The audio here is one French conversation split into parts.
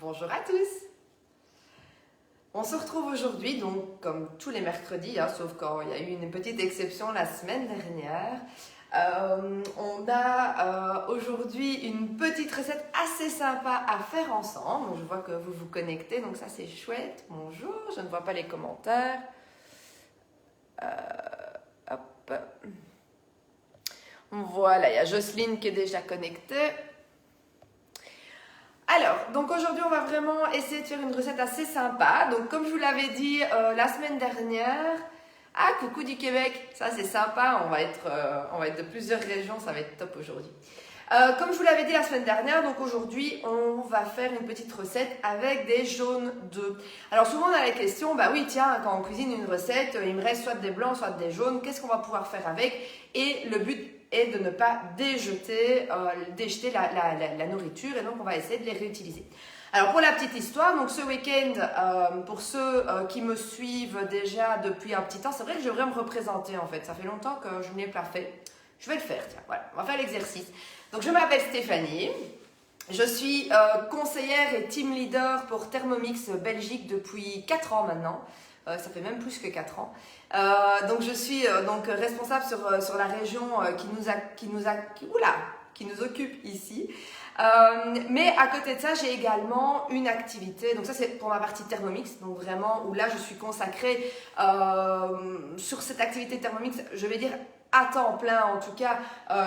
Bonjour à tous. On se retrouve aujourd'hui, donc comme tous les mercredis, sauf quand il y a eu une petite exception la semaine dernière. On a aujourd'hui une petite recette assez sympa à faire ensemble. Donc, je vois que vous vous connectez, donc ça c'est chouette. Bonjour, je ne vois pas les commentaires. Hop. Voilà, il y a Jocelyne qui est déjà connectée. Alors, donc aujourd'hui, on va vraiment essayer de faire une recette assez sympa. Donc, comme je vous l'avais dit la semaine dernière, coucou du Québec, ça c'est sympa, on va être de plusieurs régions, ça va être top aujourd'hui. Comme je vous l'avais dit la semaine dernière, donc aujourd'hui, on va faire une petite recette avec des jaunes d'œufs. Alors souvent on a la question, bah oui tiens, quand on cuisine une recette, il me reste soit des blancs, soit des jaunes, qu'est-ce qu'on va pouvoir faire avec? Et le but est de ne pas déjeter la nourriture, et donc on va essayer de les réutiliser. Alors pour la petite histoire, donc ce week-end, pour ceux qui me suivent déjà depuis un petit temps, c'est vrai que je devrais me représenter en fait, ça fait longtemps que je ne l'ai pas fait. Je vais le faire, tiens, voilà, on va faire l'exercice. Donc je m'appelle Stéphanie, je suis conseillère et team leader pour Thermomix Belgique depuis 4 ans maintenant. Ça fait même plus que 4 ans. Donc je suis responsable sur la région qui nous occupe ici. Mais à côté de ça, j'ai également une activité. Donc ça, c'est pour ma partie Thermomix. Donc vraiment, où là, je suis consacrée sur cette activité Thermomix, je vais dire à temps plein. En tout cas,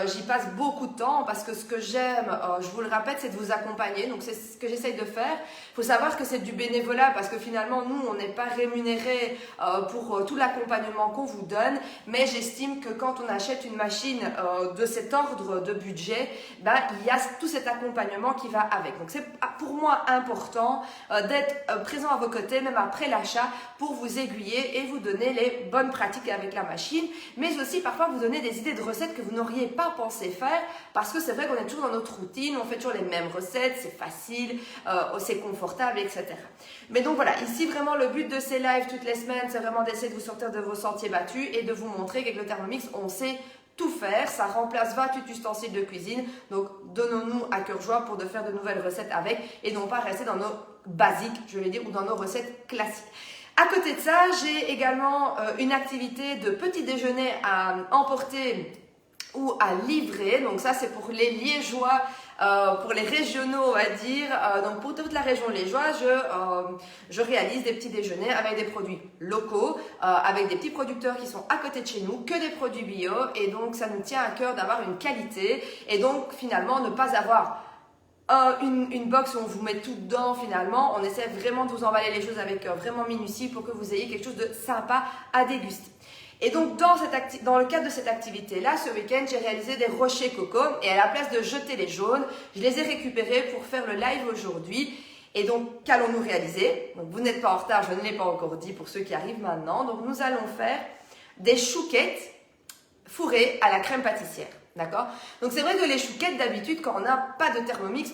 j'y passe beaucoup de temps parce que ce que j'aime, je vous le répète, c'est de vous accompagner. Donc c'est ce que j'essaye de faire. Il faut savoir que c'est du bénévolat parce que finalement, nous, on n'est pas rémunéré pour tout l'accompagnement qu'on vous donne. Mais j'estime que quand on achète une machine de cet ordre de budget, il y a tout cet accompagnement qui va avec. Donc c'est pour moi important d'être présent à vos côtés, même après l'achat, pour vous aiguiller et vous donner les bonnes pratiques avec la machine, mais aussi parfois vous donner des idées de recettes que vous n'auriez pas pensé faire, parce que c'est vrai qu'on est toujours dans notre routine, on fait toujours les mêmes recettes, c'est facile, c'est confortable, etc. Mais donc voilà, ici vraiment le but de ces lives toutes les semaines, c'est vraiment d'essayer de vous sortir de vos sentiers battus et de vous montrer qu'avec le Thermomix, on sait tout faire, ça remplace 28 ustensiles de cuisine, donc donnons-nous à cœur joie pour de faire de nouvelles recettes avec et non pas rester dans nos basiques, je vais dire, ou dans nos recettes classiques. À côté de ça, j'ai également une activité de petit déjeuner à emporter ou à livrer. Donc ça, c'est pour les Liégeois, pour les régionaux, on va dire. Donc pour toute la région liégeoise, je réalise des petits déjeuners avec des produits locaux, avec des petits producteurs qui sont à côté de chez nous, que des produits bio. Et donc ça nous tient à cœur d'avoir une qualité et donc finalement ne pas avoir une box où on vous met tout dedans. Finalement, on essaie vraiment de vous emballer les choses avec vraiment minutie pour que vous ayez quelque chose de sympa à déguster. Et donc, dans le cadre de cette activité-là, ce week-end, j'ai réalisé des rochers coco. Et à la place de jeter les jaunes, je les ai récupérés pour faire le live aujourd'hui. Et donc, qu'allons-nous réaliser? Donc, vous n'êtes pas en retard, je ne l'ai pas encore dit pour ceux qui arrivent maintenant. Donc, nous allons faire des chouquettes fourrées à la crème pâtissière. D'accord? Donc c'est vrai que les chouquettes d'habitude, quand on n'a pas de Thermomix,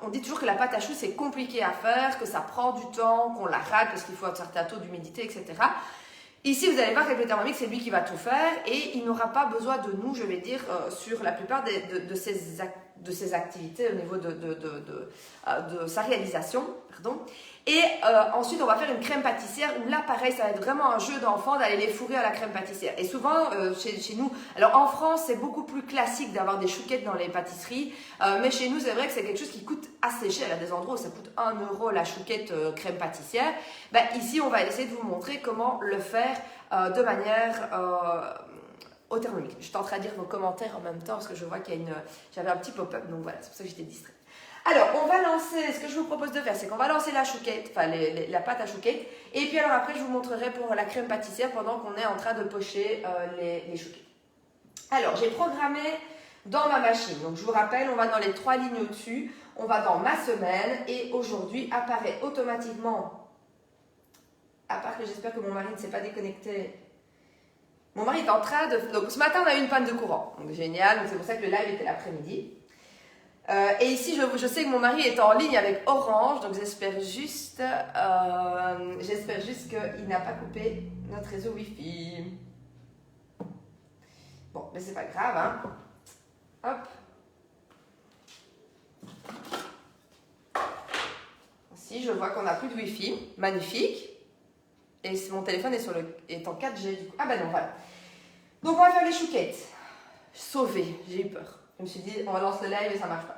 on dit toujours que la pâte à choux c'est compliqué à faire, que ça prend du temps, qu'on la râle parce qu'il faut un certain taux d'humidité, etc. Ici, vous allez voir qu'avec le Thermomix, c'est lui qui va tout faire et il n'aura pas besoin de nous, je vais dire, sur la plupart de ses activités au niveau de sa réalisation. Pardon. Et ensuite, on va faire une crème pâtissière où là, pareil, ça va être vraiment un jeu d'enfant d'aller les fourrer à la crème pâtissière. Et souvent, chez nous, alors en France, c'est beaucoup plus classique d'avoir des chouquettes dans les pâtisseries, mais chez nous, c'est vrai que c'est quelque chose qui coûte assez cher. Il y a des endroits où ça coûte 1 € la chouquette crème pâtissière. Ici, on va essayer de vous montrer comment le faire de manière au Thermomix. Je suis en train de lire vos commentaires en même temps parce que je vois j'avais un petit pop-up, donc voilà, c'est pour ça que j'étais distraite. Alors, on va lancer, ce que je vous propose de faire, c'est qu'on va lancer la chouquette, enfin la pâte à chouquette, et puis alors après, je vous montrerai pour la crème pâtissière pendant qu'on est en train de pocher les chouquettes. Alors, j'ai programmé dans ma machine, donc je vous rappelle, on va dans les 3 lignes au-dessus, on va dans ma semaine, et aujourd'hui apparaît automatiquement, à part que j'espère que mon mari ne s'est pas déconnecté. Mon mari est en train de... Donc ce matin, on a eu une panne de courant, donc génial, donc c'est pour ça que le live était l'après-midi. Et ici, je sais que mon mari est en ligne avec Orange, donc j'espère juste qu'il n'a pas coupé notre réseau Wi-Fi. Bon, mais c'est pas grave, hein. Hop. Ici, je vois qu'on n'a plus de Wi-Fi. Magnifique. Et mon téléphone est en 4G. Du coup. Ah ben non, voilà. Donc, on va faire les chouquettes. Sauvé, j'ai eu peur. Je me suis dit, on va lancer le live et ça ne marche pas.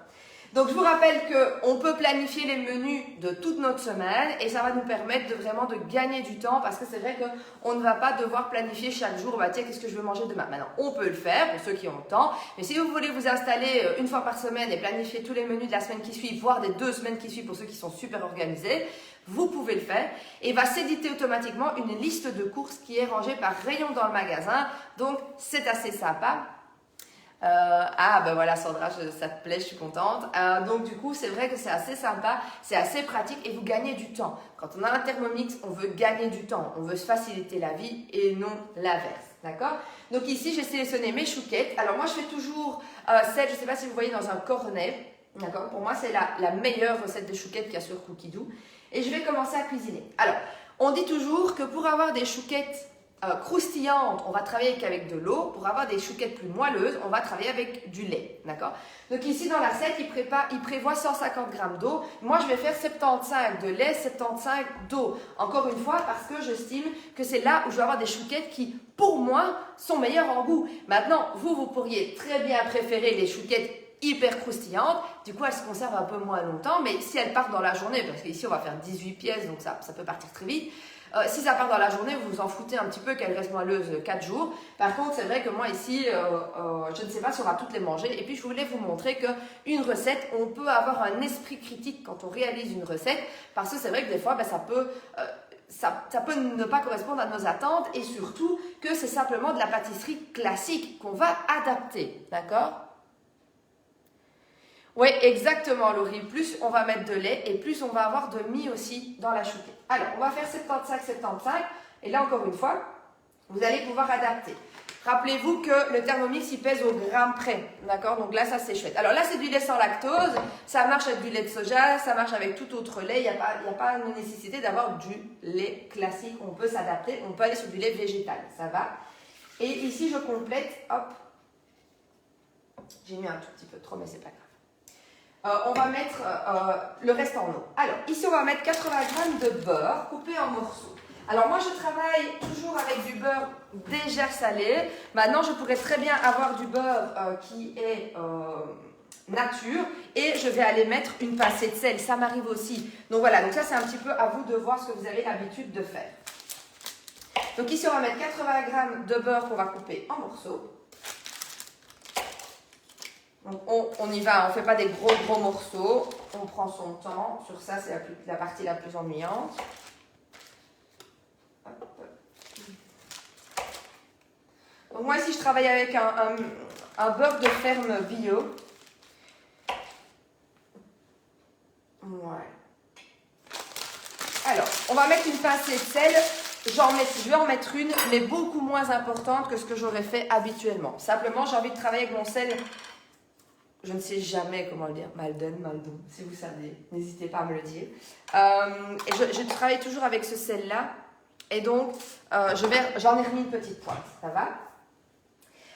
Donc, je vous rappelle qu'on peut planifier les menus de toute notre semaine et ça va nous permettre de vraiment de gagner du temps parce que c'est vrai qu'on ne va pas devoir planifier chaque jour, bah, tiens, qu'est-ce que je veux manger demain? Maintenant, on peut le faire pour ceux qui ont le temps, mais si vous voulez vous installer une fois par semaine et planifier tous les menus de la semaine qui suit, voire des 2 semaines qui suivent pour ceux qui sont super organisés, vous pouvez le faire et va s'éditer automatiquement une liste de courses qui est rangée par rayon dans le magasin. Donc, c'est assez sympa. Ah ben voilà Sandra, ça te plaît, je suis contente. Donc du coup c'est vrai que c'est assez sympa, c'est assez pratique et vous gagnez du temps. Quand on a un Thermomix, on veut gagner du temps, on veut se faciliter la vie et non l'inverse, d'accord? Donc ici j'ai sélectionné mes chouquettes. Alors moi je fais toujours celle, je ne sais pas si vous voyez dans un cornet, d'accord? Pour moi c'est la meilleure recette de chouquettes qu'il y a sur Cookidoo. Et je vais commencer à cuisiner. Alors on dit toujours que pour avoir des chouquettes croustillantes, on va travailler qu'avec de l'eau. Pour avoir des chouquettes plus moelleuses, on va travailler avec du lait, d'accord? Donc ici dans la recette, il prévoit 150 g d'eau. Moi, je vais faire 75 de lait, 75 d'eau. Encore une fois, parce que j'estime que c'est là où je vais avoir des chouquettes qui, pour moi, sont meilleures en goût. Maintenant, vous pourriez très bien préférer les chouquettes hyper croustillantes. Du coup, elles se conservent un peu moins longtemps, mais si elles partent dans la journée, parce qu'ici, on va faire 18 pièces, donc ça peut partir très vite. Si ça part dans la journée, vous vous en foutez un petit peu qu'elle reste moelleuse 4 jours. Par contre, c'est vrai que moi ici, je ne sais pas si on va toutes les manger. Et puis, je voulais vous montrer qu'une recette, on peut avoir un esprit critique quand on réalise une recette. Parce que c'est vrai que des fois, ben, ça peut ne pas correspondre à nos attentes. Et surtout que c'est simplement de la pâtisserie classique qu'on va adapter. D'accord ? Oui, exactement, Laurie. Plus on va mettre de lait et plus on va avoir de mie aussi dans la chouquette. Alors, on va faire 75-75. Et là, encore une fois, vous allez pouvoir adapter. Rappelez-vous que le Thermomix, il pèse au gramme près. D'accord? Donc là, ça, c'est chouette. Alors là, c'est du lait sans lactose. Ça marche avec du lait de soja. Ça marche avec tout autre lait. Il n'y a pas de nécessité d'avoir du lait classique. On peut s'adapter. On peut aller sur du lait végétal. Ça va? Et ici, je complète. Hop. J'ai mis un tout petit peu trop, mais c'est pas grave. On va mettre le reste en eau. Alors, ici, on va mettre 80 g de beurre coupé en morceaux. Alors, moi, je travaille toujours avec du beurre déjà salé. Maintenant, je pourrais très bien avoir du beurre qui est nature et je vais aller mettre une pincée de sel. Ça m'arrive aussi. Donc, voilà. Donc, ça, c'est un petit peu à vous de voir ce que vous avez l'habitude de faire. Donc, ici, on va mettre 80 g de beurre qu'on va couper en morceaux. Donc on y va, on ne fait pas des gros morceaux, on prend son temps. Sur ça, c'est la partie la plus ennuyante. Donc moi ici, je travaille avec un beurre de ferme bio. Ouais. Alors, on va mettre une pincée de sel. Je vais en mettre une, mais beaucoup moins importante que ce que j'aurais fait habituellement. Simplement, j'ai envie de travailler avec mon sel. Je ne sais jamais comment le dire, Maldon, si vous savez, n'hésitez pas à me le dire. Et je travaille toujours avec ce sel-là, et donc j'en ai remis une petite pointe, ça va?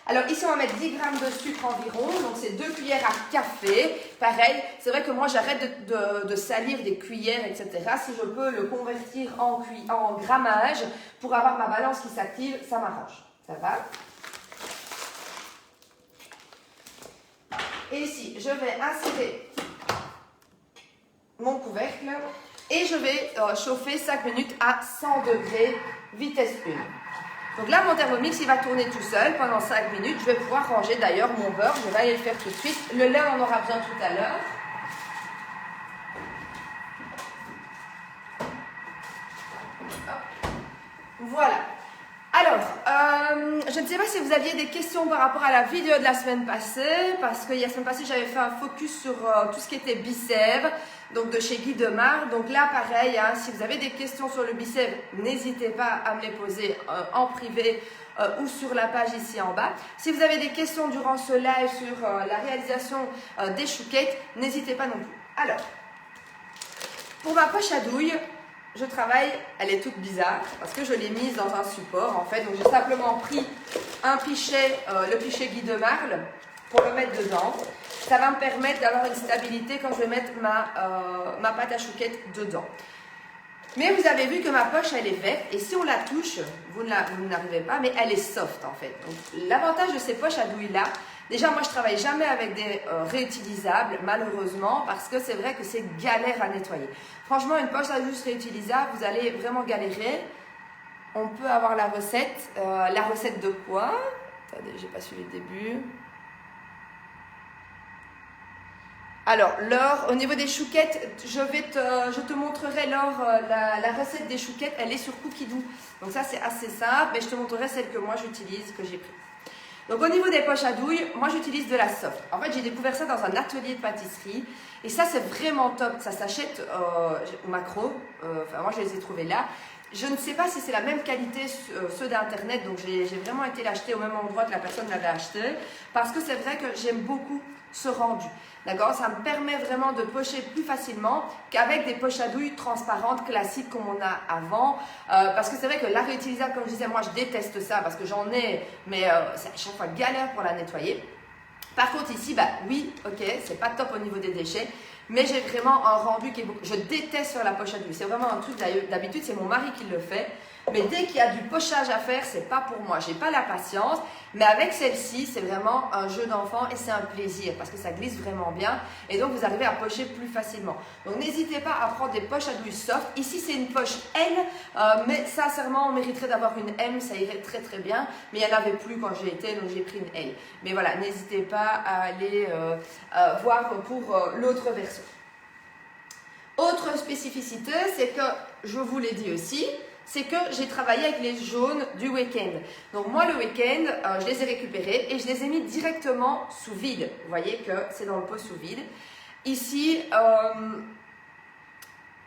Alors ici on va mettre 10 g de sucre environ, donc c'est 2 cuillères à café. Pareil, c'est vrai que moi j'arrête de salir des cuillères, etc. Si je peux le convertir en grammage pour avoir ma balance qui s'active, ça m'arrange, ça va? Et ici, je vais insérer mon couvercle et je vais chauffer 5 minutes à 100 degrés, vitesse 1. Donc là, mon Thermomix, il va tourner tout seul pendant 5 minutes. Je vais pouvoir ranger d'ailleurs mon beurre. Je vais aller le faire tout de suite. Le lait, on en aura besoin tout à l'heure. Voilà. Alors, je ne sais pas si vous aviez des questions par rapport à la vidéo de la semaine passée, parce que la semaine passée, j'avais fait un focus sur tout ce qui était Bicève, donc de chez Guy Demar. Donc là, pareil, hein, si vous avez des questions sur le Bicève, n'hésitez pas à me les poser en privé ou sur la page ici en bas. Si vous avez des questions durant ce live sur la réalisation des chouquettes, n'hésitez pas non plus. Alors, pour ma poche à douille, je travaille, elle est toute bizarre parce que je l'ai mise dans un support en fait. Donc j'ai simplement pris un pichet, le pichet Guy de Marle. pour le mettre dedans. Ça va me permettre d'avoir une stabilité quand je vais mettre ma pâte à chouquette dedans. Mais vous avez vu que ma poche, elle est verte. Et si on la touche, vous n'arrivez pas, mais elle est soft en fait. Donc, l'avantage de ces poches à douille-là, déjà, moi, je travaille jamais avec des réutilisables, malheureusement, parce que c'est vrai que c'est galère à nettoyer. Franchement, une poche à douille réutilisable, vous allez vraiment galérer. On peut avoir la recette de quoi? Attendez, j'ai pas suivi le début. Alors, Laure, au niveau des chouquettes, je te montrerai, Laure, la recette des chouquettes, elle est sur Cookidoo. Donc ça, c'est assez simple, mais je te montrerai celle que moi j'utilise, que j'ai pris. Donc au niveau des poches à douille, moi j'utilise de la soft. En fait, j'ai découvert ça dans un atelier de pâtisserie. Et ça, c'est vraiment top. Ça s'achète au Macro. Enfin, moi, je les ai trouvés là. Je ne sais pas si c'est la même qualité, ceux d'Internet. Donc, j'ai vraiment été l'acheter au même endroit que la personne l'avait acheté. Parce que c'est vrai que j'aime beaucoup ce rendu. D'accord? Ça me permet vraiment de pocher plus facilement qu'avec des poches à douille transparentes, classiques comme on a avant. Parce que c'est vrai que la réutilisable, comme je disais, moi je déteste ça parce que j'en ai, mais c'est à chaque fois galère pour la nettoyer. Par contre ici, bah oui, ok, c'est pas top au niveau des déchets, mais j'ai vraiment un rendu qui est beaucoup... Je déteste sur la poche à douille, c'est vraiment un truc, d'habitude c'est mon mari qui le fait. Mais dès qu'il y a du pochage à faire, c'est pas pour moi. J'ai pas la patience. Mais avec celle-ci, c'est vraiment un jeu d'enfant et c'est un plaisir parce que ça glisse vraiment bien. Et donc, vous arrivez à pocher plus facilement. Donc, n'hésitez pas à prendre des poches à douille soft. Ici, c'est une poche L. Mais sincèrement, on mériterait d'avoir une M. Ça irait très, très bien. Mais il n'y en avait plus quand j'ai été. Donc, j'ai pris une L. Mais voilà, n'hésitez pas à aller voir pour l'autre version. Autre spécificité, c'est que, je vous l'ai dit aussi, c'est que j'ai travaillé avec les jaunes du week-end. Donc moi, le week-end, je les ai récupérés et je les ai mis directement sous vide. Vous voyez que c'est dans le pot sous vide. Ici,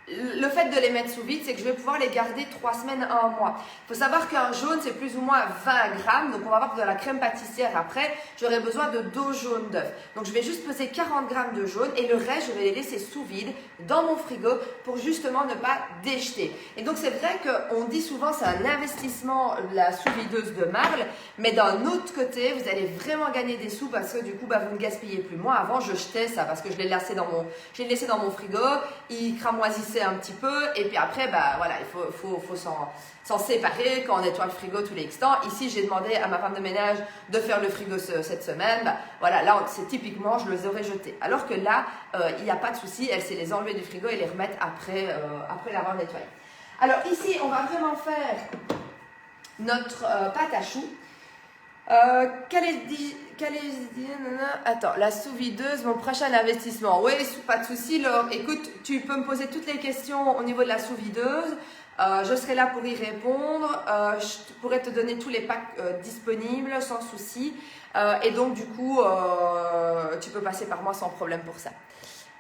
le fait de les mettre sous vide, c'est que je vais pouvoir les garder 3 semaines à 1 mois. Il faut savoir qu'un jaune, c'est plus ou moins 20 grammes. Donc, on va avoir de la crème pâtissière après. J'aurai besoin de 2 jaunes d'œufs. Donc, je vais juste peser 40 grammes de jaune et le reste, je vais les laisser sous vide dans mon frigo pour justement ne pas déjeter. Et donc, c'est vrai qu'on dit souvent c'est un investissement, la sous-videuse de marle. Mais d'un autre côté, vous allez vraiment gagner des sous parce que du coup, bah, vous ne gaspillez plus. Moi, avant, je jetais ça parce que je l'ai laissé dans mon frigo. Il cramoisissait un petit peu et puis après bah voilà, il faut s'en séparer quand on nettoie le frigo tous les instants. Ici j'ai demandé à ma femme de ménage de faire le frigo cette semaine, bah, voilà, là c'est typiquement je les aurais jetés, alors que là il n'y a pas de souci, elle sait les enlever du frigo et les remettre après l'avoir nettoyé. Alors ici on va vraiment faire notre pâte à choux. Attends, la sous-videuse, mon prochain investissement. Oui, pas de souci, Laure. Écoute, tu peux me poser toutes les questions au niveau de la sous-videuse. Je serai là pour y répondre. Je pourrais te donner tous les packs disponibles sans souci. Et donc, du coup, tu peux passer par moi sans problème pour ça.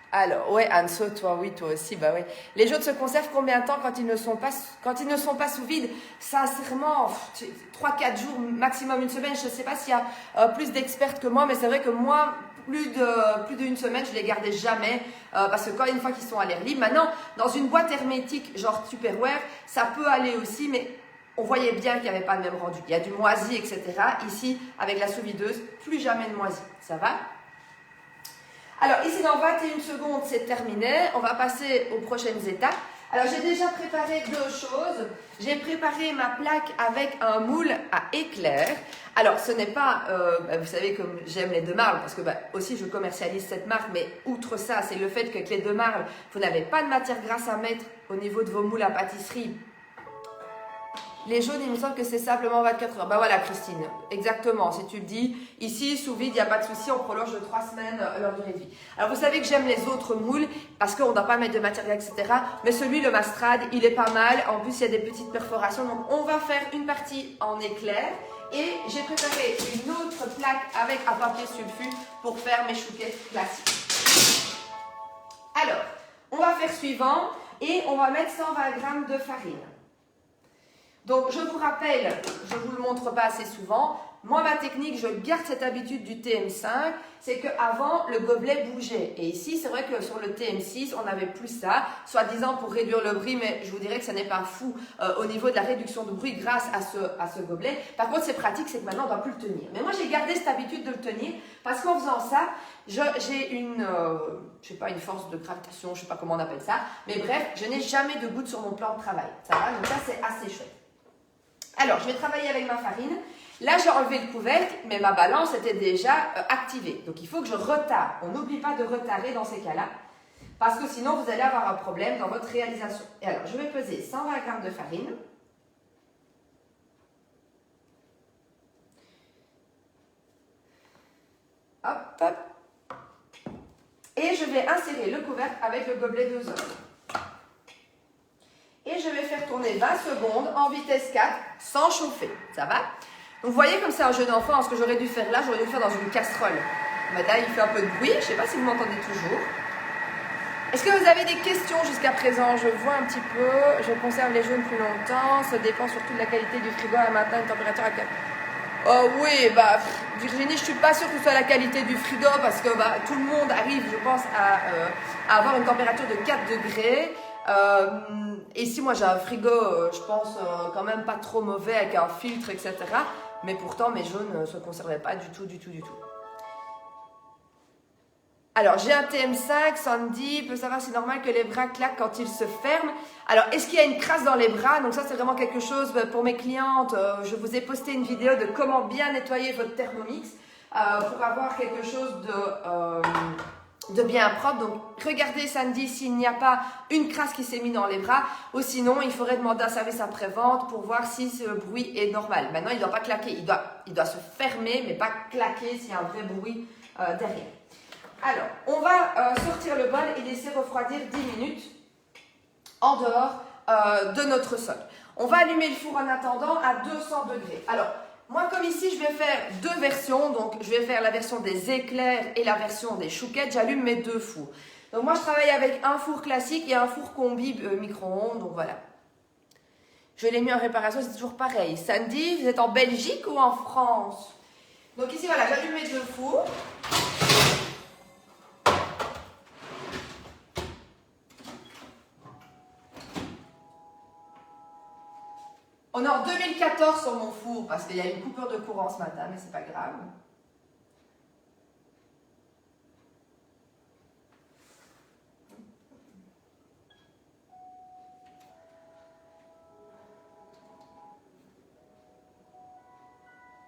Alors, ouais, Anso, toi, oui, toi aussi, bah oui. Les jaune se conservent combien de temps quand ils ne sont pas sous vide? Sincèrement, 3-4 jours, maximum une semaine. Je ne sais pas s'il y a plus d'experts que moi, mais c'est vrai que moi, plus d'une semaine, je les gardais jamais parce que quand une fois qu'ils sont à l'air libre, maintenant, dans une boîte hermétique, genre Tupperware, ça peut aller aussi, mais on voyait bien qu'il n'y avait pas le même rendu. Il y a du moisi, etc. Ici, avec la sous-videuse, plus jamais de moisi. Ça va? Alors ici dans 21 secondes c'est terminé, on va passer aux prochaines étapes. Alors j'ai déjà préparé 2 choses. J'ai préparé ma plaque avec un moule à éclair. Alors ce n'est pas, vous savez comme j'aime les 2 marles parce que aussi je commercialise cette marque, mais outre ça c'est le fait qu'avec les 2 marles vous n'avez pas de matière grasse à mettre au niveau de vos moules à pâtisserie. Les jaunes, il me semble que c'est simplement 24 heures. Bah voilà, Christine, exactement. Si tu le dis, ici, sous vide, il n'y a pas de souci, on prolonge de 3 semaines leur durée de vie. Alors, vous savez que j'aime les autres moules parce qu'on ne doit pas mettre de matière, etc. Mais celui, le Mastrad, il est pas mal. En plus, il y a des petites perforations. Donc, on va faire une partie en éclair. Et j'ai préparé une autre plaque avec un papier sulfu pour faire mes chouquettes classiques. Alors, on va faire suivant et on va mettre 120 g de farine. Donc, je vous rappelle, je ne vous le montre pas assez souvent, Moi, ma technique, je garde cette habitude du TM5, c'est qu'avant, le gobelet bougeait. Et ici, c'est vrai que sur le TM6, on n'avait plus ça, soi-disant pour réduire le bruit, mais je vous dirais que ça n'est pas fou au niveau de la réduction de bruit grâce à ce gobelet. Par contre, c'est pratique, c'est que maintenant, on ne doit plus le tenir. Mais moi, j'ai gardé cette habitude de le tenir parce qu'en faisant ça, j'ai une, je sais pas, une force de gravitation, je sais pas comment on appelle ça. Mais bref, je n'ai jamais de gouttes sur mon plan de travail. Ça va, donc ça, c'est assez chouette. Alors, je vais travailler avec ma farine. Là, j'ai enlevé le couvercle, mais ma balance était déjà activée. Donc, il faut que je retarde. On n'oublie pas de retarder dans ces cas-là, parce que sinon, vous allez avoir un problème dans votre réalisation. Et alors, je vais peser 120 g de farine. Hop, hop. Et je vais insérer le couvercle avec le gobelet doseur. Et je vais faire tourner 20 secondes en vitesse 4 sans chauffer. Ça va? Donc, vous voyez comme c'est un jeu d'enfant, ce que j'aurais dû faire là, j'aurais dû le faire dans une casserole. Mais là, il fait un peu de bruit, je ne sais pas si vous m'entendez toujours. Est-ce que vous avez des questions jusqu'à présent? Je vois un petit peu, je conserve les jaunes plus longtemps, ça dépend surtout de la qualité du frigo à matin, une température à 4. Oh oui, bah Virginie, je ne suis pas sûre que ce soit la qualité du frigo parce que tout le monde arrive, je pense, à avoir une température de 4 degrés. Et ici, moi, j'ai un frigo, je pense, quand même pas trop mauvais avec un filtre, etc. Mais pourtant, mes jaunes ne se conservaient pas du tout. Alors, j'ai un TM5, Sandy peut savoir si c'est normal que les bras claquent quand ils se ferment. Alors, est-ce qu'il y a une crasse dans les bras? Donc ça, c'est vraiment quelque chose pour mes clientes. Je vous ai posté une vidéo de comment bien nettoyer votre Thermomix pour avoir quelque chose de bien propre. Donc, regardez, Sandy, s'il n'y a pas une crasse qui s'est mise dans les bras. Ou sinon, il faudrait demander un service après-vente pour voir si ce bruit est normal. Maintenant, il ne doit pas claquer. Il doit se fermer, mais pas claquer s'il y a un vrai bruit derrière. Alors, on va sortir le bol et laisser refroidir 10 minutes en dehors de notre sol. On va allumer le four en attendant à 200 degrés. Alors, moi comme ici, je vais faire deux versions. Donc, je vais faire la version des éclairs et la version des chouquettes. J'allume mes deux fours. Donc, moi, je travaille avec un four classique et un four combi micro-ondes. Donc, voilà. Je l'ai mis en réparation, c'est toujours pareil. Sandy, vous êtes en Belgique ou en France? Donc, ici, voilà, j'allume mes deux fours. On est en 2014 sur mon four parce qu'il y a une coupure de courant ce matin, mais c'est pas grave.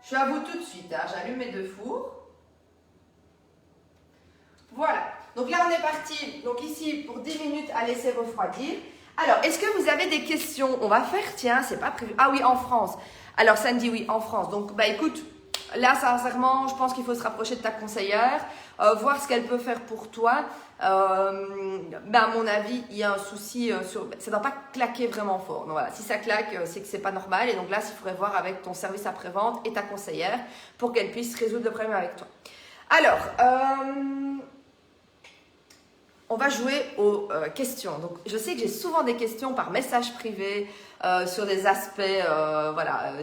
Je suis à vous tout de suite, hein. J'allume mes deux fours. Voilà, donc là on est parti, donc ici pour 10 minutes à laisser refroidir. Alors, est-ce que vous avez des questions? On va faire, tiens, c'est pas prévu. Ah oui, en France. Alors, Sandy, oui, en France. Donc, écoute, là, sincèrement, je pense qu'il faut se rapprocher de ta conseillère, voir ce qu'elle peut faire pour toi. À mon avis, il y a un souci ça ne doit pas claquer vraiment fort. Donc voilà, si ça claque, c'est que c'est pas normal. Et donc là, il faudrait voir avec ton service après-vente et ta conseillère pour qu'elle puisse résoudre le problème avec toi. Alors, on va jouer aux questions. Donc, je sais que j'ai souvent des questions par message privé sur des aspects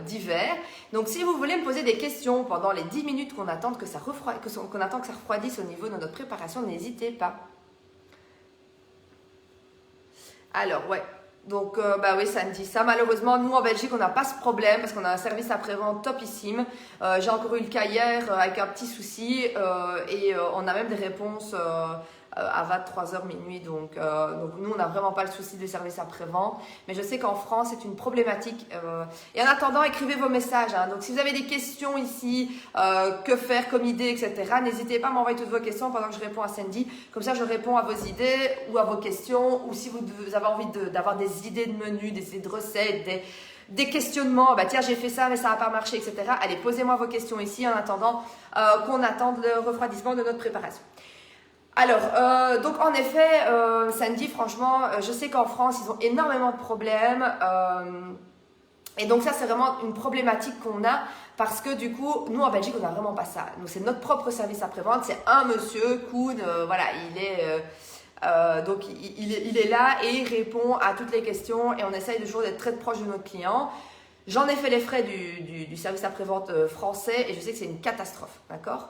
divers. Donc, si vous voulez me poser des questions pendant les 10 minutes qu'on attend que ça refroidisse au niveau de notre préparation, n'hésitez pas. Alors, ouais. Donc, oui, Sandy, ça malheureusement, nous en Belgique, on n'a pas ce problème parce qu'on a un service après-vente topissime. J'ai encore eu le cas hier avec un petit souci et on a même des réponses à 23h minuit. Donc nous, on n'a vraiment pas le souci du service après-vente. Mais je sais qu'en France, c'est une problématique. Et en attendant, écrivez vos messages. Hein. Donc, si vous avez des questions ici, que faire comme idée, etc., n'hésitez pas à m'envoyer toutes vos questions pendant que je réponds à Sandy. Comme ça, je réponds à vos idées ou à vos questions. Ou si vous avez envie d'avoir des idées de menus, des idées de recettes, des questionnements, tiens j'ai fait ça mais ça n'a pas marché, etc. Allez, posez-moi vos questions ici en attendant qu'on attende le refroidissement de notre préparation. Alors, donc en effet, Sandy, franchement, je sais qu'en France, ils ont énormément de problèmes. Et donc ça, c'est vraiment une problématique qu'on a parce que du coup, nous en Belgique, on n'a vraiment pas ça. Nous, c'est notre propre service après-vente. C'est un monsieur, Koen, il est... donc il est là et il répond à toutes les questions et on essaye toujours d'être très proche de notre client. J'en ai fait les frais du service après-vente français et je sais que c'est une catastrophe, d'accord?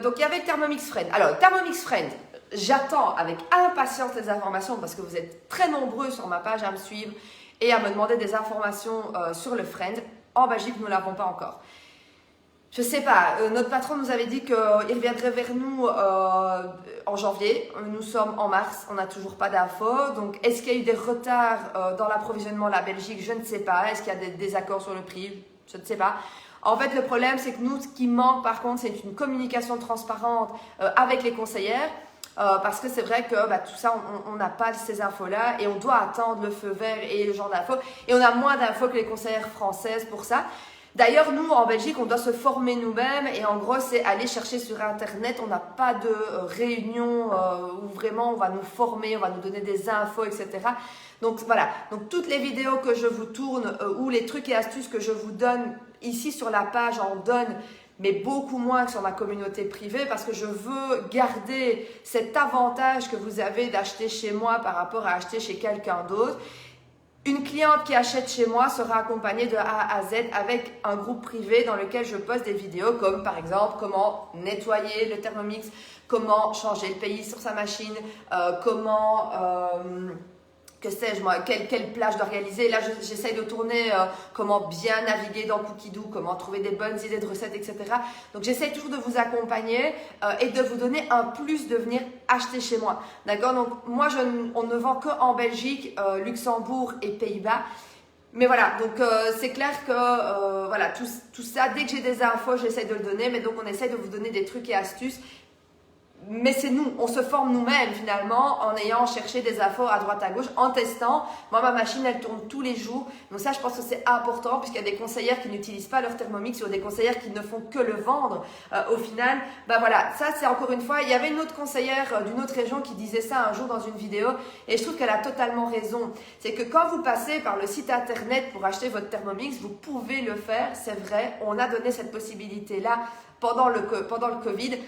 Donc il y avait Thermomix Friend. Alors, Thermomix Friend, j'attends avec impatience les informations parce que vous êtes très nombreux sur ma page à me suivre et à me demander des informations sur le Friend. En Belgique, nous ne l'avons pas encore. Je sais pas, notre patron nous avait dit qu'il reviendrait vers nous en janvier. Nous sommes en mars, on n'a toujours pas d'infos. Donc, est-ce qu'il y a eu des retards dans l'approvisionnement de la Belgique? Je ne sais pas. Est-ce qu'il y a des désaccords sur le prix? Je ne sais pas. En fait, le problème, c'est que nous, ce qui manque, par contre, c'est une communication transparente avec les conseillères. Parce que c'est vrai que tout ça, on n'a pas ces infos-là et on doit attendre le feu vert et le genre d'infos. Et on a moins d'infos que les conseillères françaises pour ça. D'ailleurs, nous, en Belgique, on doit se former nous-mêmes et en gros, c'est aller chercher sur Internet. On n'a pas de réunion où vraiment on va nous former, on va nous donner des infos, etc. Donc voilà, donc toutes les vidéos que je vous tourne ou les trucs et astuces que je vous donne ici sur la page, en donne, mais beaucoup moins que sur ma communauté privée parce que je veux garder cet avantage que vous avez d'acheter chez moi par rapport à acheter chez quelqu'un d'autre. Une cliente qui achète chez moi sera accompagnée de A à Z avec un groupe privé dans lequel je poste des vidéos comme par exemple comment nettoyer le Thermomix, comment changer le pays sur sa machine, comment... que sais-je moi, quelle plage je dois réaliser. Là, j'essaye de tourner comment bien naviguer dans Cookidoo, comment trouver des bonnes idées de recettes, etc. Donc, j'essaye toujours de vous accompagner et de vous donner un plus de venir acheter chez moi. D'accord? Donc, moi, on ne vend qu'en Belgique, Luxembourg et Pays-Bas. Mais voilà, donc c'est clair que voilà, tout ça, dès que j'ai des infos, j'essaie de le donner. Mais donc, on essaie de vous donner des trucs et astuces. Mais c'est nous, on se forme nous-mêmes finalement en ayant cherché des infos à droite à gauche, en testant. Moi, ma machine, elle tourne tous les jours. Donc ça, je pense que c'est important puisqu'il y a des conseillères qui n'utilisent pas leur Thermomix ou des conseillères qui ne font que le vendre. Au final, voilà, ça c'est encore une fois, il y avait une autre conseillère d'une autre région qui disait ça un jour dans une vidéo et je trouve qu'elle a totalement raison. C'est que quand vous passez par le site internet pour acheter votre Thermomix, vous pouvez le faire, c'est vrai. On a donné cette possibilité-là pendant le Covid.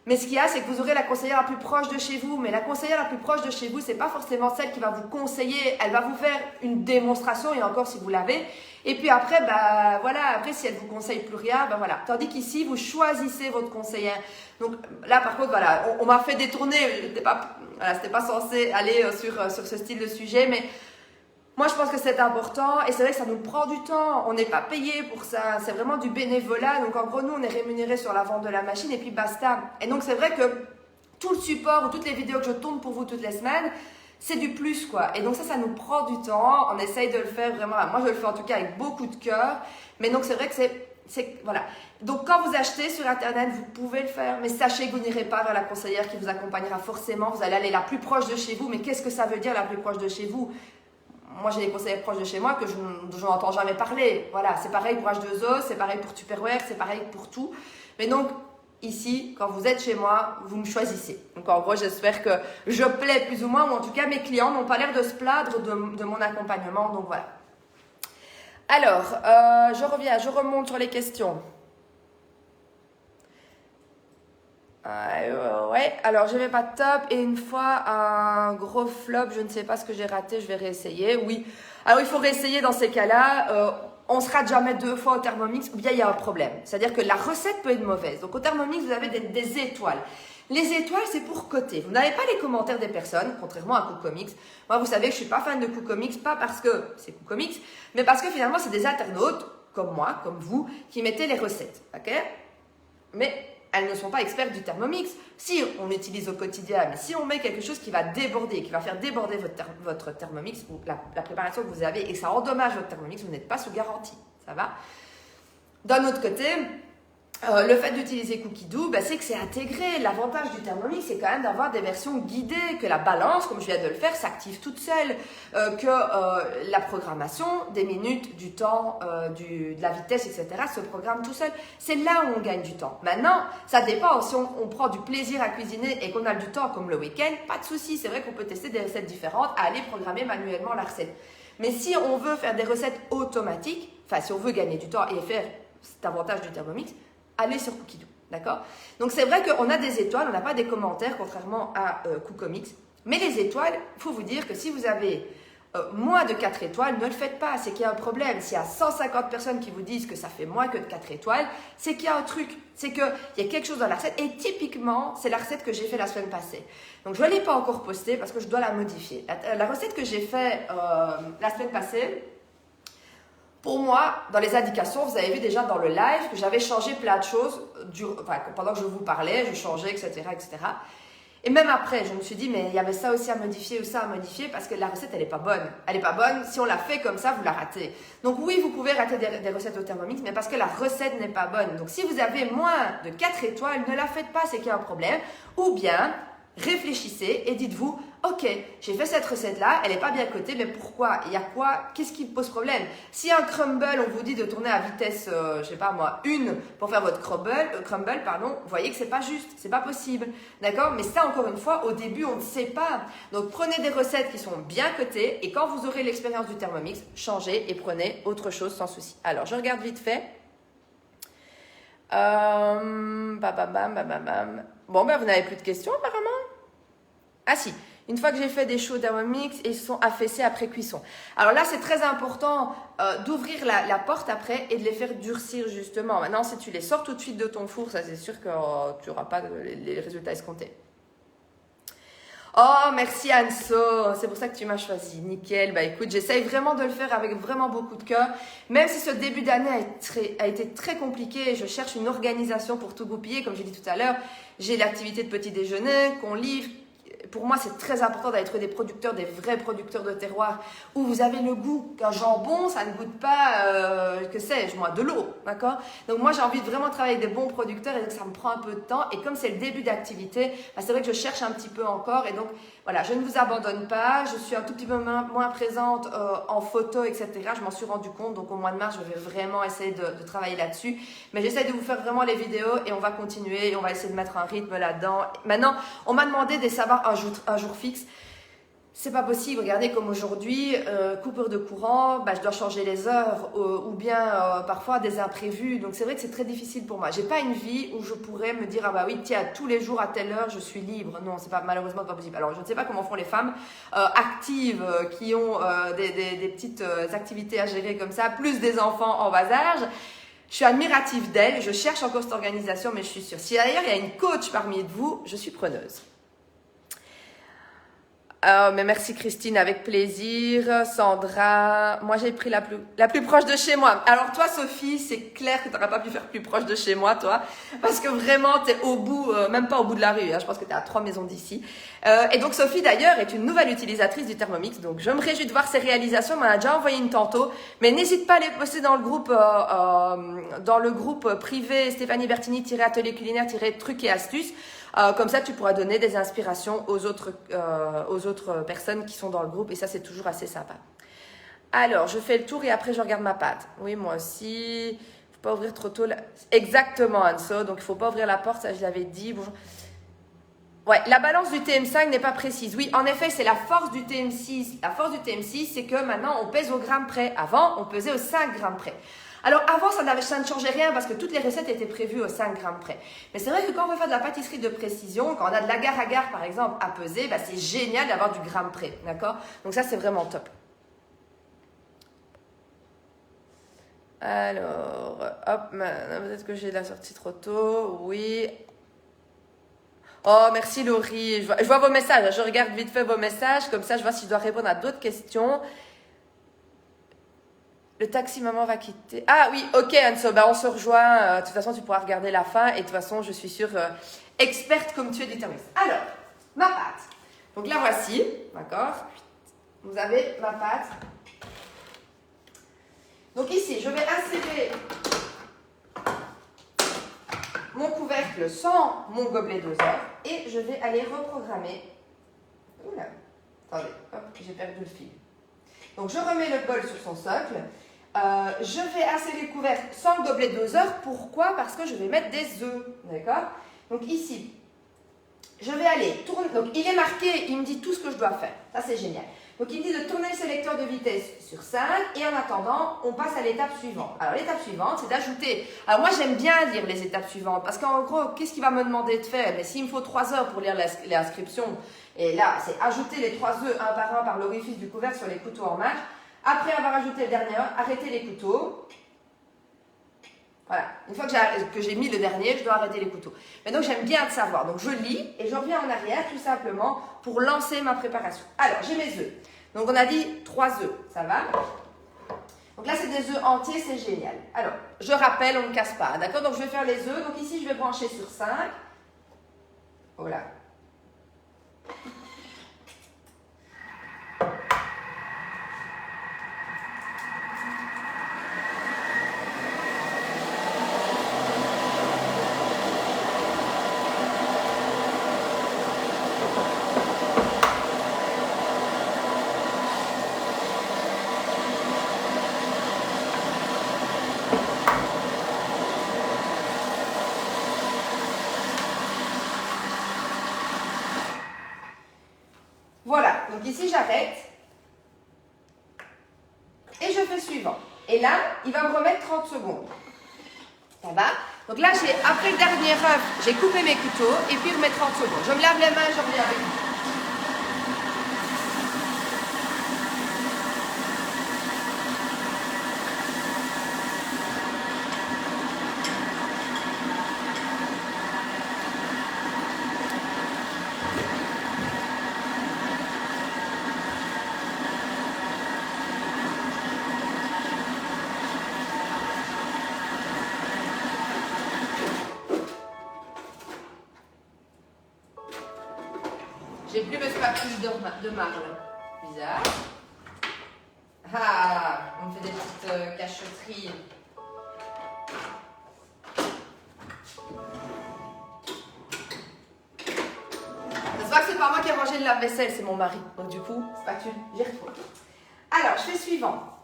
Mais ce qu'il y a, c'est que vous aurez la conseillère la plus proche de chez vous. Mais la conseillère la plus proche de chez vous, c'est pas forcément celle qui va vous conseiller. Elle va vous faire une démonstration, et encore si vous l'avez. Et puis après, voilà, après si elle vous conseille plus rien, voilà. Tandis qu'ici, vous choisissez votre conseillère. Donc là, par contre, voilà, on m'a fait détourner. C'était pas censé aller sur ce style de sujet, mais moi, je pense que c'est important et c'est vrai que ça nous prend du temps. On n'est pas payé pour ça. C'est vraiment du bénévolat. Donc, en gros, nous, on est rémunéré sur la vente de la machine et puis basta. Et donc, c'est vrai que tout le support ou toutes les vidéos que je tourne pour vous toutes les semaines, c'est du plus, quoi. Et donc, ça nous prend du temps. On essaye de le faire vraiment. Moi, je le fais en tout cas avec beaucoup de cœur. Mais donc, c'est vrai que voilà. Donc, quand vous achetez sur Internet, vous pouvez le faire. Mais sachez que vous n'irez pas vers la conseillère qui vous accompagnera forcément. Vous allez aller la plus proche de chez vous. Mais qu'est-ce que ça veut dire la plus proche de chez vous ? Moi, j'ai des conseillers proches de chez moi que je n'entends jamais parler. Voilà, c'est pareil pour H2O, c'est pareil pour Tupperware, c'est pareil pour tout. Mais donc, ici, quand vous êtes chez moi, vous me choisissez. Donc, en gros, j'espère que je plais plus ou moins, ou en tout cas, mes clients n'ont pas l'air de se plaindre de mon accompagnement. Donc, voilà. Alors, je remonte sur les questions. Ouais, alors je vais pas top et une fois un gros flop, je ne sais pas ce que j'ai raté, je vais réessayer. Oui, alors il faut réessayer dans ces cas-là. On se rate jamais 2 fois au Thermomix ou bien il y a un problème. C'est-à-dire que la recette peut être mauvaise. Donc au Thermomix, vous avez des étoiles. Les étoiles, c'est pour coter. Vous n'avez pas les commentaires des personnes, contrairement à Cookomix. Moi, vous savez que je suis pas fan de Cookomix, pas parce que c'est Cookomix, mais parce que finalement, c'est des internautes, comme moi, comme vous, qui mettaient les recettes. Ok ? Mais elles ne sont pas expertes du Thermomix. Si on l'utilise au quotidien, mais si on met quelque chose qui va déborder, qui va faire déborder votre Thermomix ou la préparation que vous avez et que ça endommage votre Thermomix, vous n'êtes pas sous garantie. Ça va ? D'un autre côté, le fait d'utiliser Cookidoo, c'est que c'est intégré. L'avantage du Thermomix, c'est quand même d'avoir des versions guidées, que la balance, comme je viens de le faire, s'active toute seule, que la programmation des minutes, du temps, de la vitesse, etc. se programme tout seul. C'est là où on gagne du temps. Maintenant, ça dépend. Si on prend du plaisir à cuisiner et qu'on a du temps comme le week-end, pas de souci. C'est vrai qu'on peut tester des recettes différentes, à aller programmer manuellement la recette. Mais si on veut faire des recettes automatiques, enfin si on veut gagner du temps et faire cet avantage du Thermomix, allez sur Cookidoo, d'accord? Donc c'est vrai qu'on a des étoiles, on n'a pas des commentaires, contrairement à Cookomix. Mais les étoiles, il faut vous dire que si vous avez moins de 4 étoiles, ne le faites pas, c'est qu'il y a un problème. S'il y a 150 personnes qui vous disent que ça fait moins que de 4 étoiles, c'est qu'il y a un truc, c'est qu'il y a quelque chose dans la recette. Et typiquement, c'est la recette que j'ai fait la semaine passée. Donc, je ne l'ai pas encore postée parce que je dois la modifier. La recette que j'ai fait la semaine passée, pour moi, dans les indications, vous avez vu déjà dans le live que j'avais changé plein de choses. Pendant que je vous parlais, je changeais, etc., etc. Et même après, je me suis dit, mais il y avait ça aussi à modifier ou ça à modifier parce que la recette, elle n'est pas bonne. Elle n'est pas bonne. Si on la fait comme ça, vous la ratez. Donc oui, vous pouvez rater des recettes au Thermomix, mais parce que la recette n'est pas bonne. Donc si vous avez moins de 4 étoiles, ne la faites pas, c'est qu'il y a un problème. Ou bien, réfléchissez et dites-vous, ok, j'ai fait cette recette-là, elle n'est pas bien cotée, mais pourquoi? Il y a quoi? Qu'est-ce qui pose problème? Si un crumble, on vous dit de tourner à vitesse, je sais pas moi, 1 pour faire votre crumble, vous voyez que c'est pas juste, c'est pas possible, d'accord? Mais ça, encore une fois, au début, on ne sait pas. Donc, prenez des recettes qui sont bien cotées et quand vous aurez l'expérience du Thermomix, changez et prenez autre chose sans souci. Alors, je regarde vite fait. Bon, ben, vous n'avez plus de questions apparemment? Ah si, une fois que j'ai fait des choux Thermomix, ils sont affaissés après cuisson. Alors là, c'est très important d'ouvrir la porte après et de les faire durcir justement. Maintenant, si tu les sors tout de suite de ton four, ça c'est sûr que tu n'auras pas les résultats escomptés. Oh, merci Anso, c'est pour ça que tu m'as choisi. Nickel. Bah écoute, j'essaye vraiment de le faire avec vraiment beaucoup de cœur. Même si ce début d'année a été très compliqué, je cherche une organisation pour tout goupiller. Comme j'ai dit tout à l'heure, j'ai l'activité de petit déjeuner qu'on livre. Pour moi, c'est très important d'être des producteurs, des vrais producteurs de terroir, où vous avez le goût qu'un jambon, ça ne goûte pas, que sais-je, moi, de l'eau, d'accord? Donc moi, j'ai envie de vraiment travailler avec des bons producteurs, et donc ça me prend un peu de temps. Et comme c'est le début d'activité, bah, c'est vrai que je cherche un petit peu encore. Et donc, voilà, je ne vous abandonne pas. Je suis un tout petit peu moins présente en photo, etc. Je m'en suis rendu compte. Donc, au mois de mars, je vais vraiment essayer de travailler là-dessus. Mais j'essaie de vous faire vraiment les vidéos et on va continuer. Et on va essayer de mettre un rythme là-dedans. Maintenant, on m'a demandé de savoir un jour fixe. C'est pas possible. Regardez comme aujourd'hui, coupure de courant, bah, je dois changer les heures ou bien parfois des imprévus. Donc c'est vrai que c'est très difficile pour moi. J'ai pas une vie où je pourrais me dire ah bah oui tiens tous les jours à telle heure je suis libre. Non, c'est pas malheureusement pas possible. Alors je ne sais pas comment font les femmes actives qui ont des petites activités à gérer comme ça, plus des enfants en bas âge. Je suis admirative d'elles. Je cherche encore cette organisation, mais je suis sûre. Si d'ailleurs il y a une coach parmi vous, je suis preneuse. Mais merci Christine, avec plaisir. Sandra, moi j'ai pris la plus proche de chez moi. Alors toi Sophie, c'est clair que tu n'auras pas pu faire plus proche de chez moi toi, parce que vraiment tu es au bout, même pas au bout de la rue, hein, je pense que tu es à 3 maisons d'ici. Et donc Sophie d'ailleurs est une nouvelle utilisatrice du Thermomix, donc je me réjouis de voir ses réalisations, elle m'en a déjà envoyé une tantôt, mais n'hésite pas à les poster dans le groupe privé Stéphanie Bertini-atelier culinaire-trucs et astuces. Comme ça, tu pourras donner des inspirations aux autres personnes qui sont dans le groupe et ça, c'est toujours assez sympa. Alors, je fais le tour et après, je regarde ma pâte. Oui, moi aussi. Il ne faut pas ouvrir trop tôt. Exactement, Anso. Donc, il ne faut pas ouvrir la porte, ça, je l'avais dit. Bonjour. Ouais, la balance du TM5 n'est pas précise. Oui, en effet, c'est la force du TM6. La force du TM6, c'est que maintenant, on pèse au gramme près. Avant, on pesait au 5 grammes près. Alors avant, ça ne changeait rien parce que toutes les recettes étaient prévues au 5 grammes près. Mais c'est vrai que quand on veut faire de la pâtisserie de précision, quand on a de l'agar-agar par exemple à peser, bah, c'est génial d'avoir du gramme près, d'accord? Donc ça, c'est vraiment top. Alors, hop, peut-être que j'ai la sortie trop tôt, oui. Oh, merci Laurie, je vois vos messages, je regarde vite fait vos messages, comme ça je vois si je dois répondre à d'autres questions. Le taxi maman va quitter. Ah oui, ok Anso, bah on se rejoint. De toute façon, tu pourras regarder la fin. Et de toute façon, je suis sûre, experte comme tu es du Thermomix. Alors, ma pâte. Donc la voici, d'accord? Vous avez ma pâte. Donc ici, je vais insérer mon couvercle sans mon gobelet doseur. Et je vais aller reprogrammer. Oula, attendez, hop, j'ai perdu le fil. Donc je remets le bol sur son socle. Je vais insérer le couvercle sans le gobelet doseur. Pourquoi? Parce que je vais mettre des œufs. D'accord? Donc ici, je vais aller tourner. Donc il est marqué, il me dit tout ce que je dois faire. Ça c'est génial. Donc il me dit de tourner le sélecteur de vitesse sur 5 et en attendant, on passe à l'étape suivante. Alors l'étape suivante, c'est d'ajouter. Alors moi j'aime bien lire les étapes suivantes parce qu'en gros, qu'est-ce qu'il va me demander de faire? Mais s'il me faut 3 heures pour lire l'inscription, et là c'est ajouter les 3 œufs un par l'orifice du couvercle sur les couteaux en marche. Après avoir ajouté le dernier, arrêter les couteaux. Voilà, une fois que j'ai mis le dernier, je dois arrêter les couteaux. Mais donc j'aime bien le savoir. Donc je lis et je reviens en arrière tout simplement pour lancer ma préparation. Alors j'ai mes œufs. Donc on a dit 3 œufs, ça va? Donc là c'est des œufs entiers, c'est génial. Alors je rappelle, on ne casse pas, d'accord? Donc je vais faire les œufs. Donc ici je vais brancher sur 5. Voilà. Voilà, donc ici j'arrête et je fais suivant. Et là, il va me remettre 30 secondes. Ça va? Donc là, après le dernier œuf, j'ai coupé mes couteaux et puis il remet 30 secondes. Je me lave les mains, je reviens avec vous. J'ai plus le spatule de marle. Bizarre. Ah, on me fait des petites cachotteries. Ça se voit que c'est pas moi qui ai rangé le lave-vaisselle, c'est mon mari. Donc du coup, spatule, j'y retourne. Alors, je fais suivant.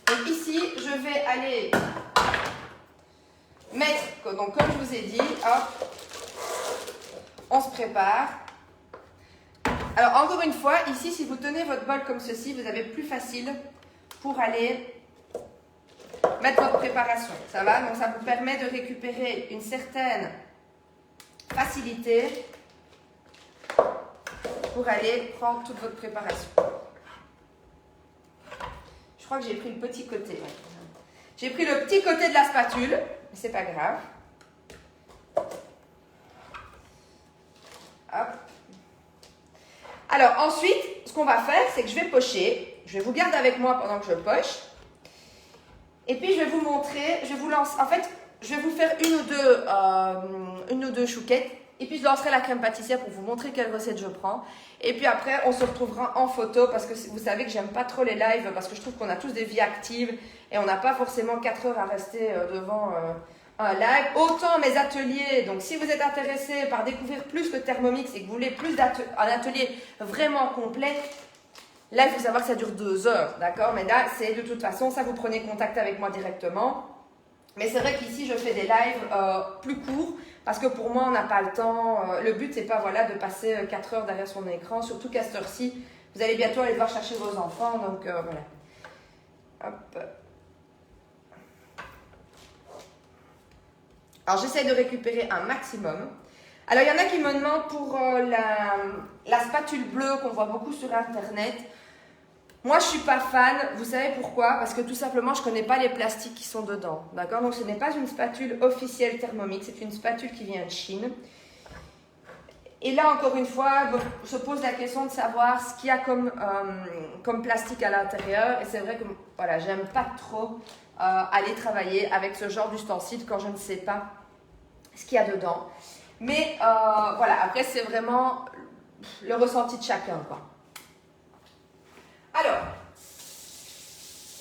Donc ici, je vais aller mettre, donc comme je vous ai dit, hop, on se prépare. Alors encore une fois, ici, si vous tenez votre bol comme ceci, vous avez plus facile pour aller mettre votre préparation. Ça va? Donc ça vous permet de récupérer une certaine facilité pour aller prendre toute votre préparation. Je crois que j'ai pris le petit côté. J'ai pris le petit côté de la spatule, mais c'est pas grave. Hop. Alors ensuite, ce qu'on va faire, c'est que je vais pocher. Je vais vous garder avec moi pendant que je poche. Et puis je vais vous montrer, je vais vous lancer. En fait, je vais vous faire une ou deux chouquettes. Et puis je lancerai la crème pâtissière pour vous montrer quelle recette je prends. Et puis après, on se retrouvera en photo parce que vous savez que j'aime pas trop les lives parce que je trouve qu'on a tous des vies actives et on n'a pas forcément 4 heures à rester devant un live. Autant mes ateliers, donc si vous êtes intéressé par découvrir plus le Thermomix et que vous voulez plus un atelier vraiment complet, là il faut savoir que ça dure 2 heures, d'accord? Mais là, c'est de toute façon, ça vous prenez contact avec moi directement. Mais c'est vrai qu'ici, je fais des lives plus courts parce que pour moi, on n'a pas le temps. Le but, c'est pas voilà, de passer 4 heures derrière son écran, surtout qu'à cette heure-ci, vous allez bientôt aller devoir chercher vos enfants. Donc voilà. Hop. Alors, j'essaie de récupérer un maximum. Alors, il y en a qui me demandent pour la spatule bleue qu'on voit beaucoup sur Internet. Moi, je ne suis pas fan. Vous savez pourquoi? Parce que tout simplement, je ne connais pas les plastiques qui sont dedans. D'accord? Donc, ce n'est pas une spatule officielle Thermomix. C'est une spatule qui vient de Chine. Et là, encore une fois, se pose la question de savoir ce qu'il y a comme plastique à l'intérieur. Et c'est vrai que voilà, j'aime pas trop aller travailler avec ce genre d'ustensile quand je ne sais pas ce qu'il y a dedans. Mais voilà, après, c'est vraiment le ressenti de chacun, quoi. Alors,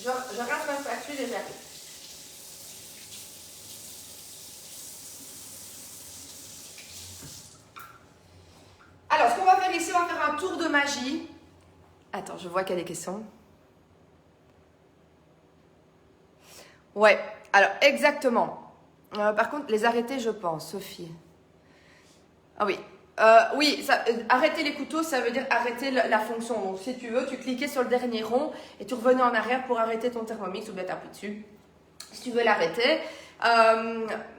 je rase ma spatule et j'arrive. Alors, ce qu'on va faire ici, on va faire un tour de magie. Attends, je vois qu'il y a des questions. Ouais, alors exactement. Par contre, les arrêter, je pense, Sophie. Ah oui, Oui, arrêter les couteaux, ça veut dire arrêter la fonction. Donc, si tu veux, tu cliquais sur le dernier rond et tu revenais en arrière pour arrêter ton Thermomix ou bien t'appuies dessus. Si tu veux l'arrêter.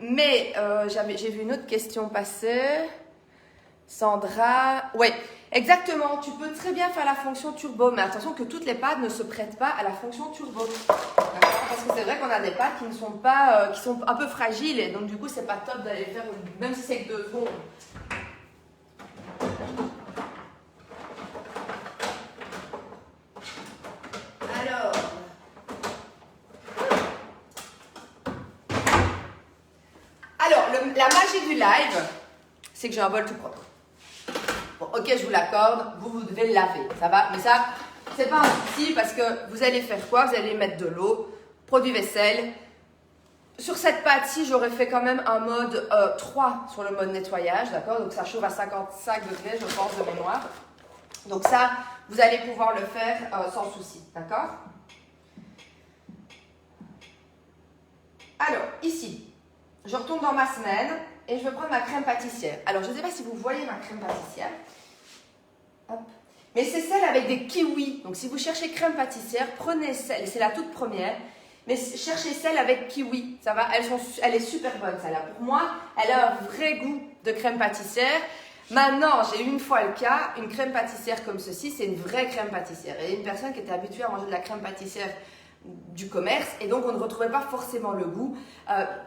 J'ai vu une autre question passer. Sandra, ouais, exactement. Tu peux très bien faire la fonction turbo, mais attention que toutes les pâtes ne se prêtent pas à la fonction turbo. Parce que c'est vrai qu'on a des pâtes qui ne sont pas, qui sont un peu fragiles et donc du coup c'est pas top d'aller faire, même si c'est que 2 secondes. Alors, la magie du live, c'est que j'ai un bol tout propre. Bon, ok, je vous l'accorde, vous devez le laver, ça va? Mais ça, c'est pas un souci parce que vous allez faire quoi? Vous allez mettre de l'eau, produit vaisselle. Sur cette pâte-ci, j'aurais fait quand même un mode 3 sur le mode nettoyage, d'accord? Donc ça chauffe à 55 degrés, je pense, de mémoire. Donc ça, vous allez pouvoir le faire sans souci, d'accord? Alors, ici, je retourne dans ma semaine et je vais prendre ma crème pâtissière. Alors, je ne sais pas si vous voyez ma crème pâtissière. Hop. Mais c'est celle avec des kiwis. Donc, si vous cherchez crème pâtissière, prenez celle, c'est la toute première. Mais cherchez celle avec kiwi, ça va? Elle est super bonne, celle-là. Pour moi, elle a un vrai goût de crème pâtissière. Maintenant, j'ai eu une fois le cas, une crème pâtissière comme ceci, c'est une vraie crème pâtissière. Et une personne qui était habituée à manger de la crème pâtissière du commerce, et donc on ne retrouvait pas forcément le goût.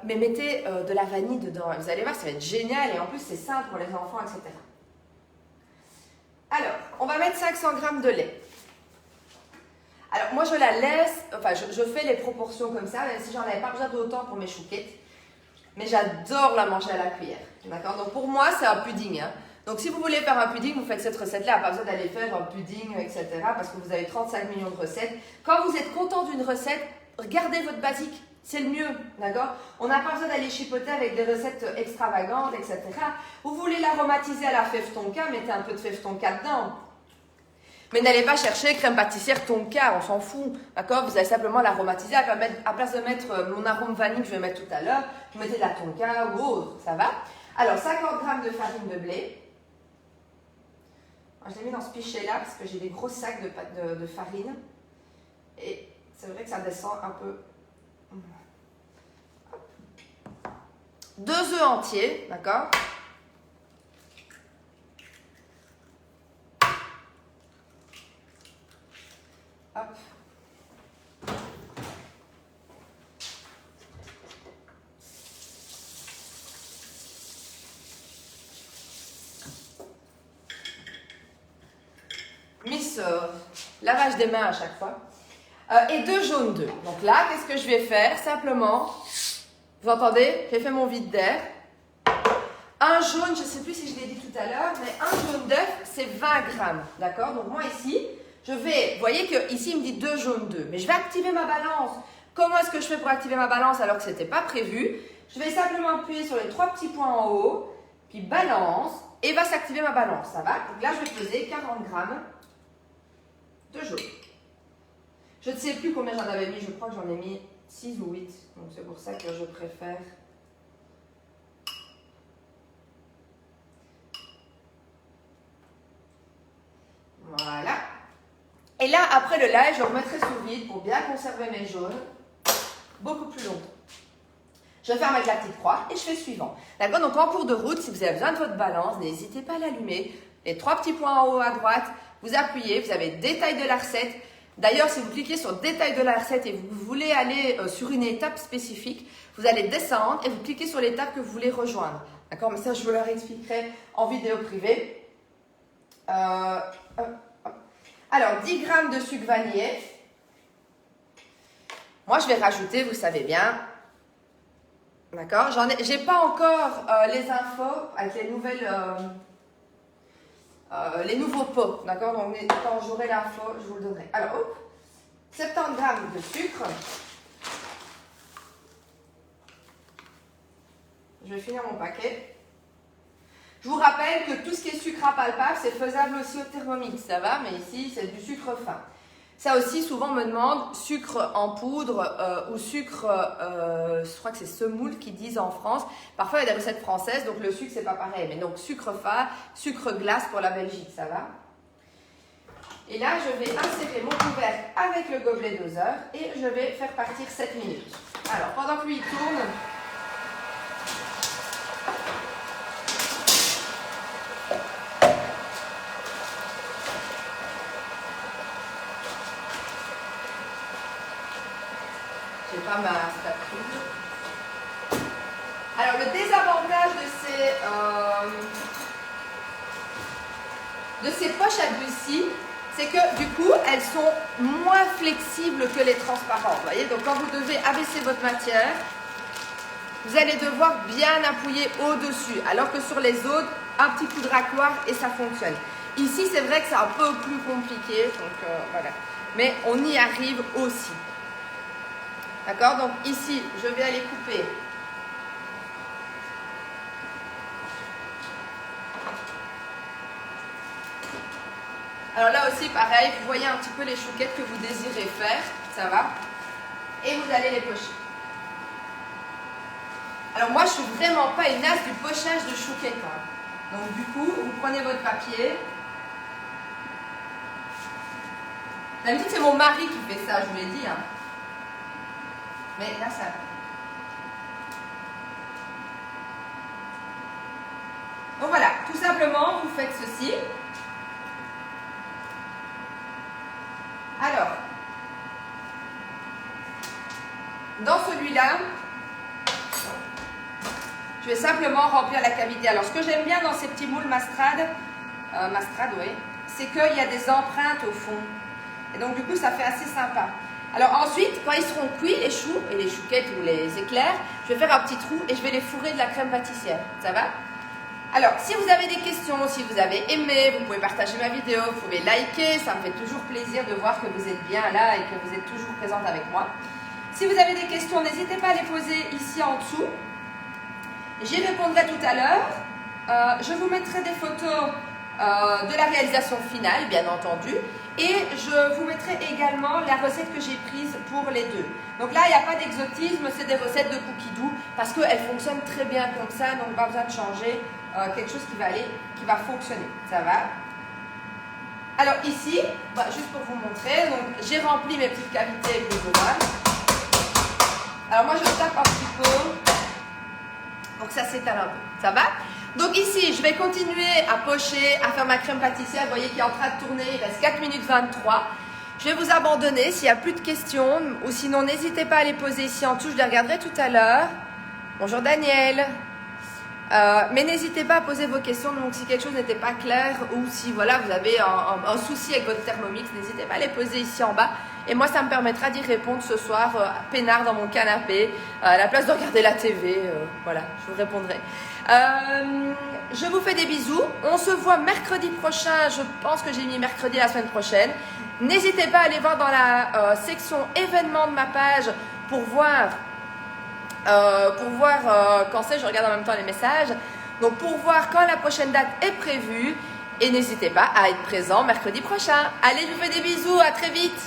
Mais mettez de la vanille dedans, vous allez voir, ça va être génial, et en plus c'est simple pour les enfants, etc. Alors, on va mettre 500 g de lait. Alors, moi je la laisse, enfin je fais les proportions comme ça, même si j'en avais pas besoin d'autant pour mes chouquettes. Mais j'adore la manger à la cuillère, d'accord? Donc pour moi c'est un pudding, hein. Donc si vous voulez faire un pudding, vous faites cette recette-là, pas besoin d'aller faire un pudding, etc. Parce que vous avez 35 millions de recettes. Quand vous êtes content d'une recette, regardez votre basique, c'est le mieux, d'accord? On n'a pas besoin d'aller chipoter avec des recettes extravagantes, etc. Vous voulez l'aromatiser à la fève tonka, mettez un peu de fève tonka dedans. Mais n'allez pas chercher crème pâtissière tonka, on s'en fout, d'accord? Vous allez simplement l'aromatiser, à place de mettre mon arôme vanille que je vais mettre tout à l'heure, vous mettez de la tonka ou autre, ça va? Alors, 50 g de farine de blé. Je l'ai mis dans ce pichet-là parce que j'ai des gros sacs de farine. Et c'est vrai que ça descend un peu. 2 œufs entiers, d'accord? Hop. Lavage des mains à chaque fois. Et 2 jaunes d'œufs. Donc là, qu'est-ce que je vais faire? Simplement, vous entendez? J'ai fait mon vide d'air. Un jaune, je ne sais plus si je l'ai dit tout à l'heure, mais un jaune d'œuf, c'est 20 grammes. D'accord? Donc moi ici, je vais, vous voyez qu'ici il me dit 2 jaunes d'œufs. Mais je vais activer ma balance. Comment est-ce que je fais pour activer ma balance alors que ce n'était pas prévu? Je vais simplement appuyer sur les 3 petits points en haut, puis balance, et va s'activer ma balance. Ça va? Donc là, je vais peser 40 grammes de jaune. Je ne sais plus combien j'en avais mis, je crois que j'en ai mis 6 ou 8. Donc c'est pour ça que je préfère. Voilà. Et là, après le live, je remettrai sous vide pour bien conserver mes jaunes beaucoup plus longtemps. Je ferme avec la petite croix et je fais suivant. D'accord? Donc en cours de route, si vous avez besoin de votre balance, n'hésitez pas à l'allumer. Les 3 petits points en haut à droite, vous appuyez, vous avez détail de la recette. D'ailleurs, si vous cliquez sur détail de la recette et vous voulez aller sur une étape spécifique, vous allez descendre et vous cliquez sur l'étape que vous voulez rejoindre. D'accord? Mais ça, je vous leur expliquerai en vidéo privée. Alors, 10 g de sucre vanillé. Moi, je vais rajouter, vous savez bien. D'accord? J'ai pas encore les infos avec les nouvelles... les nouveaux pots, d'accord? Donc quand j'aurai l'info, je vous le donnerai. Alors, hop, 70 g de sucre. Je vais finir mon paquet. Je vous rappelle que tout ce qui est sucre impalpable, c'est faisable aussi au Thermomix, ça va? Mais ici, c'est du sucre fin. Ça aussi, souvent, on me demande sucre en poudre ou sucre, je crois que c'est semoule qu'ils disent en France. Parfois, il y a des recettes françaises, donc le sucre, c'est pas pareil. Mais donc, sucre fin, sucre glace pour la Belgique, ça va? Et là, je vais insérer mon couvercle avec le gobelet doseur et je vais faire partir 7 minutes. Alors, pendant que lui il tourne, j'ai pas ma spatule. Alors, le désavantage de ces poches à buis-ci, c'est que du coup, elles sont moins flexibles que les transparents. Vous voyez, donc quand vous devez abaisser votre matière, vous allez devoir bien appuyer au-dessus. Alors que sur les autres, un petit coup de racloir et ça fonctionne. Ici, c'est vrai que c'est un peu plus compliqué. Donc voilà. Mais on y arrive aussi. D'accord? Donc ici, je vais aller couper. Alors là aussi, pareil, vous voyez un petit peu les chouquettes que vous désirez faire, ça va? Et vous allez les pocher. Alors moi, je suis vraiment pas une as du pochage de chouquettes. Hein. Donc du coup, vous prenez votre papier. D'habitude, c'est mon mari qui fait ça, je vous l'ai dit. Hein. Mais là, ça... Donc voilà, tout simplement, vous faites ceci. Alors, dans celui-là, je vais simplement remplir la cavité. Alors, ce que j'aime bien dans ces petits moules Mastrade, oui, c'est qu'il y a des empreintes au fond. Et donc, du coup, ça fait assez sympa. Alors ensuite, quand ils seront cuits, les choux et les chouquettes ou les éclairs, je vais faire un petit trou et je vais les fourrer de la crème pâtissière. Ça va? Alors, si vous avez des questions, si vous avez aimé, vous pouvez partager ma vidéo, vous pouvez liker, ça me fait toujours plaisir de voir que vous êtes bien là et que vous êtes toujours présente avec moi. Si vous avez des questions, n'hésitez pas à les poser ici en dessous. J'y répondrai tout à l'heure. Je vous mettrai des photos de la réalisation finale, bien entendu. Et je vous mettrai également la recette que j'ai prise pour les deux. Donc là, il n'y a pas d'exotisme, c'est des recettes de cookies doux parce qu'elles fonctionnent très bien comme ça, donc pas besoin de changer quelque chose qui va fonctionner. Ça va? Alors ici, juste pour vous montrer, donc j'ai rempli mes petites cavités avec le gommage. Alors moi, je tape un petit peu pour que ça s'étale un peu. Ça va? Donc ici, je vais continuer à pocher, à faire ma crème pâtissière. Vous voyez qu'il est en train de tourner, il reste 4 minutes 23. Je vais vous abandonner s'il n'y a plus de questions. Ou sinon, n'hésitez pas à les poser ici en dessous, je les regarderai tout à l'heure. Bonjour Daniel. Mais n'hésitez pas à poser vos questions. Donc si quelque chose n'était pas clair ou si voilà, vous avez un souci avec votre Thermomix, n'hésitez pas à les poser ici en bas. Et moi, ça me permettra d'y répondre ce soir, peinard dans mon canapé, à la place de regarder la TV. Voilà, je vous répondrai. Je vous fais des bisous. On se voit mercredi prochain. Je pense que j'ai mis mercredi la semaine prochaine. N'hésitez pas à aller voir dans la section événements de ma page pour voir quand c'est. Je regarde en même temps les messages. Donc pour voir quand la prochaine date est prévue. Et n'hésitez pas à être présent mercredi prochain. Allez, je vous fais des bisous. À très vite.